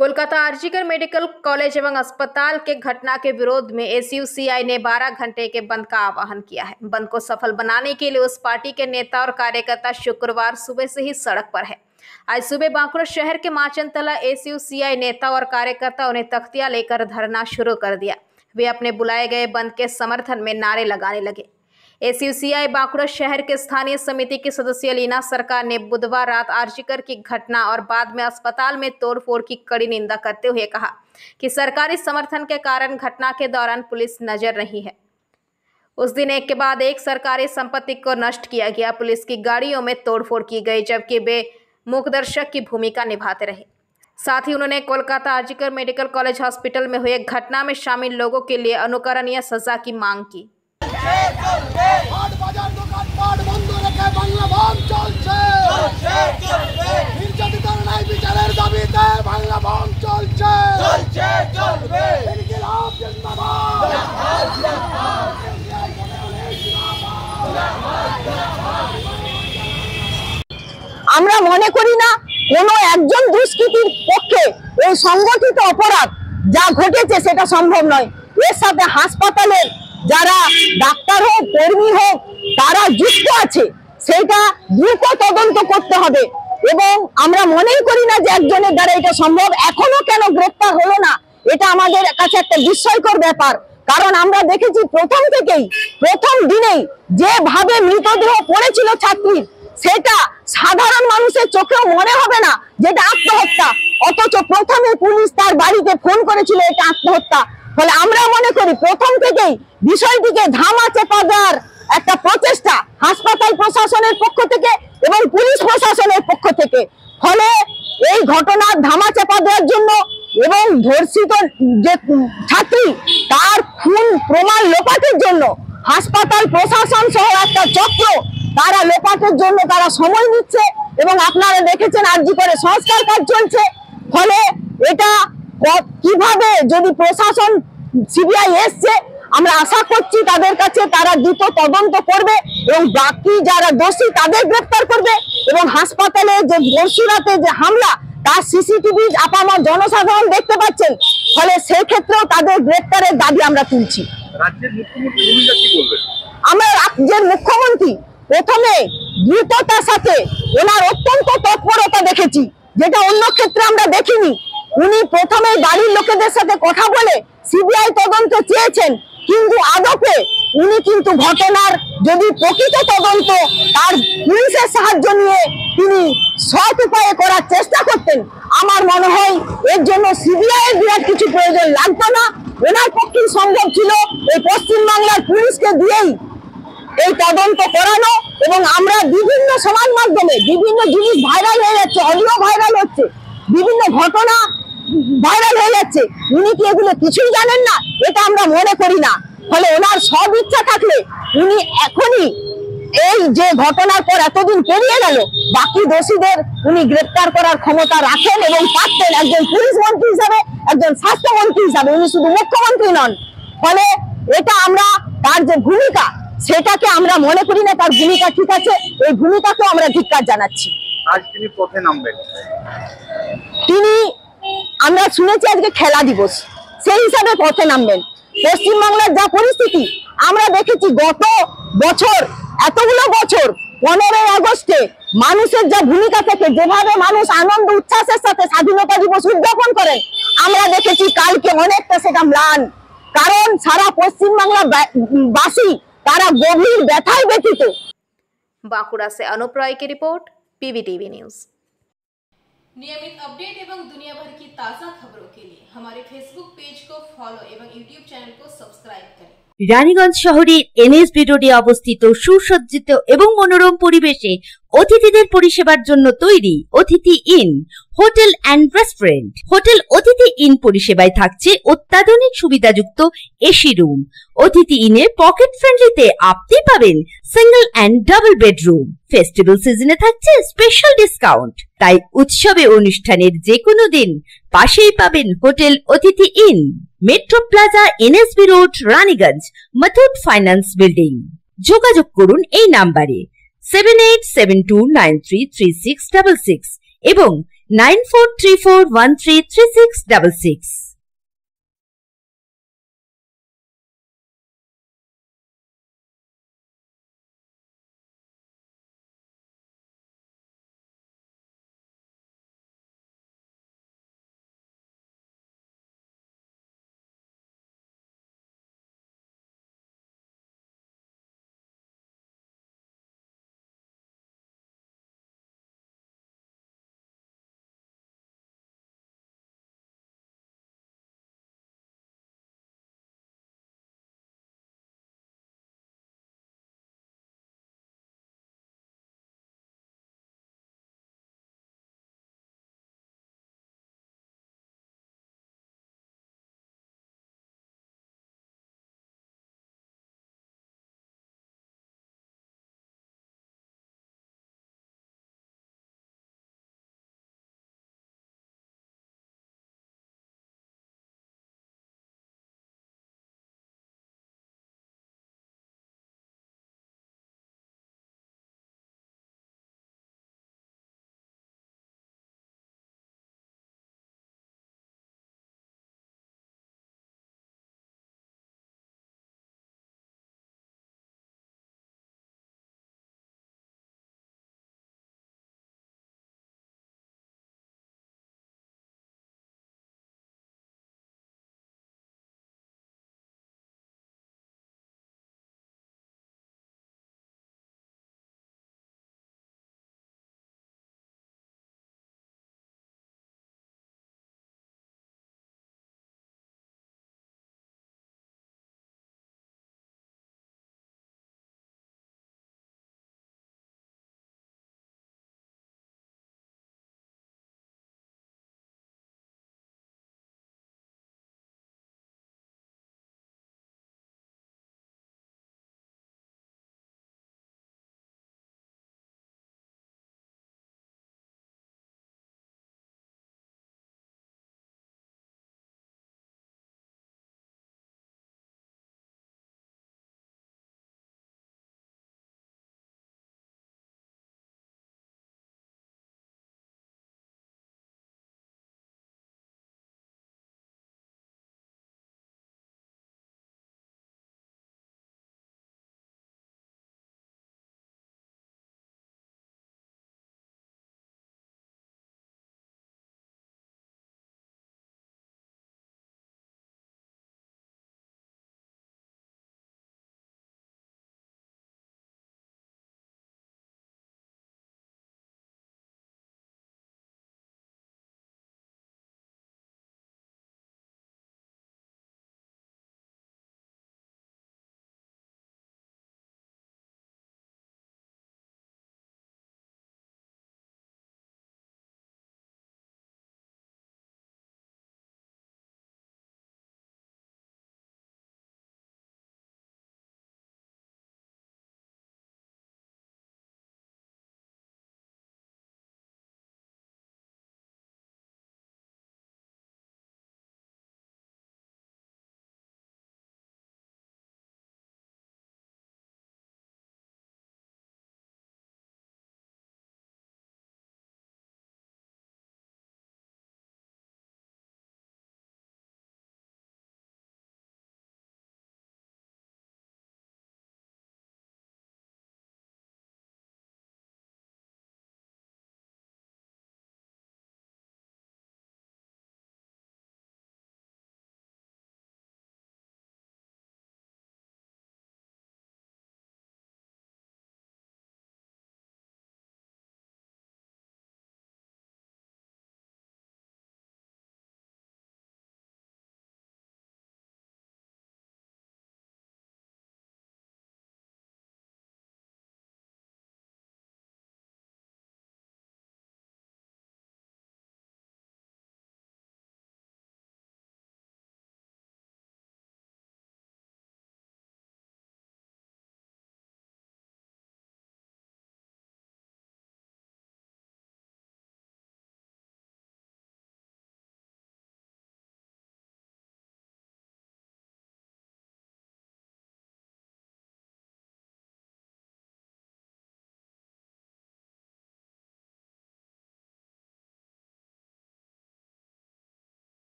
Kolkata RG Kar medical college एवं अस्पताल के घटना के विरोध में एसयूसीआई ने 12 घंटे के बंद का आह्वान किया है। बंद को सफल बनाने के लिए उस पार्टी के नेता और कार्यकर्ता शुक्रवार सुबह से ही सड़क पर है। आज सुबह बांकुड़ा शहर के माचनतला एसयूसीआई नेता और कार्यकर्ताओं ने तख्तियां लेकर धरना शुरू कर दिया। वे अपने बुलाए गए बंद के समर्थन में नारे लगाने लगे। एसयूसीआई बांकुड़ा शहर के स्थानीय समिति की सदस्य लीना सरकार ने बुधवार रात आरजीकर की घटना और बाद में अस्पताल में तोड़फोड़ की कड़ी निंदा करते हुए कहा कि सरकारी समर्थन के कारण घटना के दौरान पुलिस नजर नहीं है। उस दिन एक के बाद एक सरकारी संपत्ति को नष्ट किया गया, पुलिस की गाड़ियों में तोड़फोड़ की गई, जबकि वे मूकदर्शक की भूमिका निभाते रहे। साथ ही उन्होंने Kolkata RG Kar medical college hospital में हुए घटना में शामिल लोगों के लिए अनुकरणीय सजा की मांग की। আমরা মনে করি না কোনো একজন দুষ্কৃতীর পক্ষে এই সংগঠিত অপরাধ যা ঘটেছে সেটা সম্ভব নয়। এর সাথে হাসপাতালের যারা ডাক্তার হোক কর্মী হোক তারা যুক্ত আছে, সেটা দ্রুত তদন্ত করতে হবে এবং আমরা মনেই করি না যে একজনের দ্বারা এটা সম্ভব। এখনো কেন গ্রেফতার হলো না, এটা আমাদের কাছে একটা বিস্ময়কর ব্যাপার। কারণ আমরা দেখেছি প্রথম দিনেই যেভাবে মৃতদেহ পড়েছিল ছাত্রীর, সেটা সাধারণ মানুষের চোখেও মনে হবে না যেটা আত্মহত্যা, অথচ প্রথমে পুলিশ তার বাড়িতে ফোন করেছিল এটা আত্মহত্যা। ফলে আমরা মনে করি প্রথম থেকেই বিষয়টিকে ধামা চাপা দেওয়ার একটা প্রচেষ্টা হাসপাতাল প্রশাসনের পক্ষ থেকে এবং পুলিশ প্রশাসনের পক্ষ থেকে। ফলে এই ঘটনার ধামা চাপা দেওয়ার জন্য এবং ধর্ষিত যে ছাত্রী তার খুন প্রমাণ লোপাটের জন্য হাসপাতাল প্রশাসন সহ একটা চক্র তারা লোপাটের জন্য তারা সময় নিচ্ছে এবং আপনারা দেখেছেন আরজিকরে সংস্কার কাজ চলছে। ফলে এটা কিভাবে যদি প্রশাসন সিবিআই এসছে, আমরা আশা করছি তাদের কাছে তারা দ্রুত তদন্ত করবে এবং বাকি যারা দোষী তাদের গ্রেফতার করবে এবং হাসপাতালে যে বর্ষিরাতে যে হামলা তার সিসিটিভি আপামর জনসাধারণ দেখতে পাচ্ছেন। ফলে সেক্ষেত্রেও তাদের গ্রেফতারের দাবি আমরা তুলছি। রাজ্যের মুখ্যমন্ত্রী ভূমিকা কি বলবেন? আমরা রাজ্যের মুখ্যমন্ত্রী প্রথমে দ্রুততার সাথে ওনার অত্যন্ত তৎপরতা দেখেছি, যেটা অন্য ক্ষেত্রে আমরা দেখিনি। উনি প্রথমে বাড়ির লোকেদের সাথে কথা বলে সিবিআই তদন্ত চেয়েছেন, কিন্তু আদপে উনি কিন্তু ঘটনার যদি প্রকৃত তদন্ত তার পুলিশের সাহায্য নিয়ে তিনি সৎ উপায়ে করার চেষ্টা করতেন, আমার মনে হয় এর জন্য সিবিআই এর বিরাট কিছু প্রয়োজন লাগতো না। ওনার পক্ষে সম্ভব ছিল এই পশ্চিমবাংলার পুলিশকে দিয়েই এই তদন্ত করানো। এবং আমরা বিভিন্ন সমাজ মাধ্যমে বিভিন্ন জিনিস ভাইরাল হয়ে যাচ্ছে, অডিও ভাইরাল হচ্ছে, বিভিন্ন ঘটনা ভাইরাল হয়ে যাচ্ছে, উনি কি এগুলো কিছুই জানেন না? এটা আমরা মনে করি না। ফলে ওনার সব ইচ্ছা থাকলে উনি এখনই এই যে ঘটনার পর এতদিন পেরিয়ে গেল, বাকি দোষীদের উনি গ্রেফতার করার ক্ষমতা রাখেন এবং পারতেন একজন পুলিশ মন্ত্রী হিসাবে, একজন স্বাস্থ্যমন্ত্রী হিসাবে, উনি শুধু মুখ্যমন্ত্রী নন। ফলে এটা আমরা তার যে ভূমিকা সেটাকে আমরা মনে করি না তার ভূমিকা ঠিক আছে, এই ভূমিকাকে আমরা ধিক্কার জানাচ্ছি। আজ তিনি পথে নামবেন, তিনি আমরা শুনেছি আজকে খেলা দিবস, সেই হিসাবে পথে নামবেন। পশ্চিমবাংলার যা পরিস্থিতি আমরা দেখেছি গত বছর, এতগুলো বছর 15ই আগস্টে মানুষের যা ভূমিকা থেকে যেভাবে মানুষ আনন্দ উচ্ছ্বাসের সাথে স্বাধীনতা দিবস উদযাপন করেন, আমরা দেখেছি কালকে অনেকটা সেটা ম্লান। কারণ সারা পশ্চিমবাংলা বাসী তারা গভীর ব্যথায় ব্যথিত। बांकुड़ा से अनुप रॉय की रिपोर्ट, पीवीटीवी न्यूज। नियमित अपडेट एवं दुनिया भर की ताज़ा खबरों के लिए हमारे फेसबुक पेज को फॉलो एवं यूट्यूब चैनल को सब्सक्राइब करें। রানীগঞ্জ শহরের এনএসবি রোডে অবস্থিত সুসজ্জিত এবং মনোরম পরিবেশে অতিথিদের পরিষেবার জন্য তৈরি অতিথি in hotel and restaurant. Hotel অতিথি ইন পরিষেবায় থাকছে অত্যাধুনিক সুবিধাযুক্ত এসি রুম। অতিথি ইনে পকেট ফ্রেন্ডলিতে আপনি পাবেন single and double bedroom. Festival সিজনে থাকছে স্পেশাল ডিসকাউন্ট। তাই উৎসবে অনুষ্ঠানের যে কোনো দিন পাশেই পাবেন হোটেল অতিথি in, metro plaza, NSB road, Raniganj, Muthoot finance building. যোগাযোগ করুন এই নাম্বারে 7872933666 এবং 9434133666।